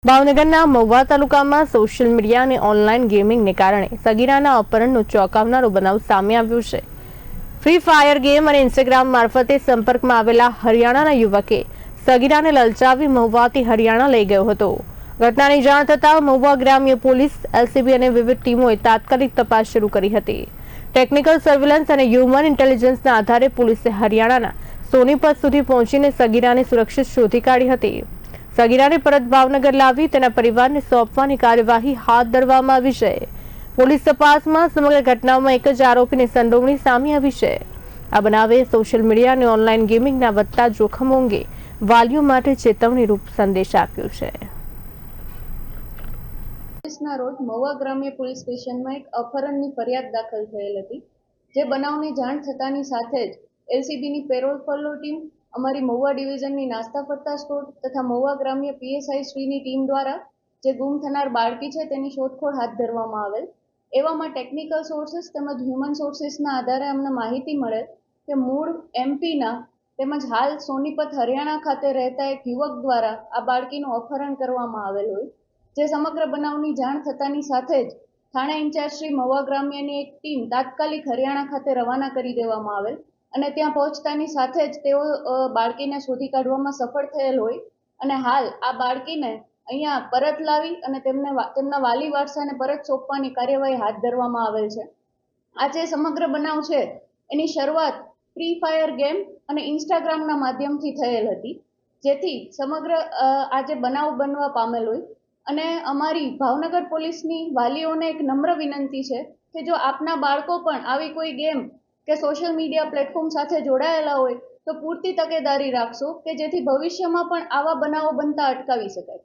ભાવનગરના મહુવા તાલુકામાં social media અને ઓનલાઈન ગેમિંગને કારણે સગીરાના અપહરણનો ચોંકાવનારો બનાવ સામે આવ્યો છે। ફ્રી ફાયર ગેમ અને ઇન્સ્ટાગ્રામ મારફતે સંપર્કમાં આવેલા હરિયાણાના યુવકે સગીરાને લલચાવી મહુવાથી હરિયાણા લઈ ગયો હતો। ઘટનાની જાણ થતાં મહુવા ગ્રામ્ય પોલીસ, એલસીબી અને વિવિધ ટીમોએ તાત્કાલિક તપાસ શરૂ કરી હતી। ટેકનિકલ સર્વેલન્સ અને હ્યુમન ઇન્ટેલિજન્સના આધારે પોલીસે હરિયાણાના સોનીપત સુધી પહોંચીને સગીરાને સુરક્ષિત શોધી કાઢી હતી। સગીરાને પરત ભાવનગર લાવી તેના પરિવારને સોંપવાની કાર્યવાહી હાથ ધરવામાં આવી છે। પોલીસ તપાસમાં સમગ્ર ઘટનામાં એક જ આરોપીની સંડોવણી સામે આવી છે। આ બનાવે સોશિયલ મીડિયા અને ઓનલાઈન ગેમિંગના વધતા જોખમો અંગે વાલીઓ માટે ચેતવણીરૂપ સંદેશ આપ્યો છે। પોલીસના રોજ મહુવા ગ્રામ્ય પોલીસ સ્ટેશનમાં એક અપહરણની ફરિયાદ દાખલ થયેલ હતી। જે બનાવની જાણ થતાની સાથે જ એલસીબીની પેરોલ ફોલો ટીમ, અમારી મહુવા ડિવિઝનની નાસ્તા ફરતા સ્કોડ તથા મહુવા ગ્રામ્ય પીએસઆઈ શ્રીની ટીમ દ્વારા જે ગુમ થનાર બાળકી છે તેની શોધખોળ હાથ ધરવામાં આવેલ। એવામાં ટેકનિકલ સોર્સિસ તેમજ હ્યુમન સોર્સિસના આધારે અમને માહિતી મળે કે મૂળ એમપીના તેમજ હાલ સોનીપત હરિયાણા ખાતે રહેતા એક યુવક દ્વારા આ બાળકીનું અપહરણ કરવામાં આવેલ હોય। જે સમગ્ર બનાવની જાણ થતાની સાથે જ થાણા ઇન્ચાર્જ શ્રી મહુવા ગ્રામ્યની એક ટીમ તાત્કાલિક હરિયાણા ખાતે રવાના કરી દેવામાં આવેલ અને ત્યાં પહોંચતાની સાથે જ તેઓ બાળકીને શોધી કાઢવામાં સફળ થયેલ હોય અને હાલ આ બાળકીને અહીંયા પરત લાવી અને તેમના વાલી વારસાને પરત સોંપવાની કાર્યવાહી હાથ ધરવામાં આવેલ છે। આ જે સમગ્ર બનાવ છે એની શરૂઆત ફ્રી ફાયર ગેમ અને ઇન્સ્ટાગ્રામના માધ્યમથી થયેલ હતી, જેથી સમગ્ર આ જે બનાવ બનવા પામેલ હોય અને અમારી ભાવનગર પોલીસની વાલીઓને એક નમ્ર વિનંતી છે કે જો આપના બાળકો પણ આવી કોઈ ગેમ કે સોશિયલ મીડિયા પ્લેટફોર્મ સાથે જોડાયેલા હોય તો પૂરતી તકેદારી રાખશો કે જેથી ભવિષ્યમાં પણ આવા બનાવો બનતા અટકાવી શકાય।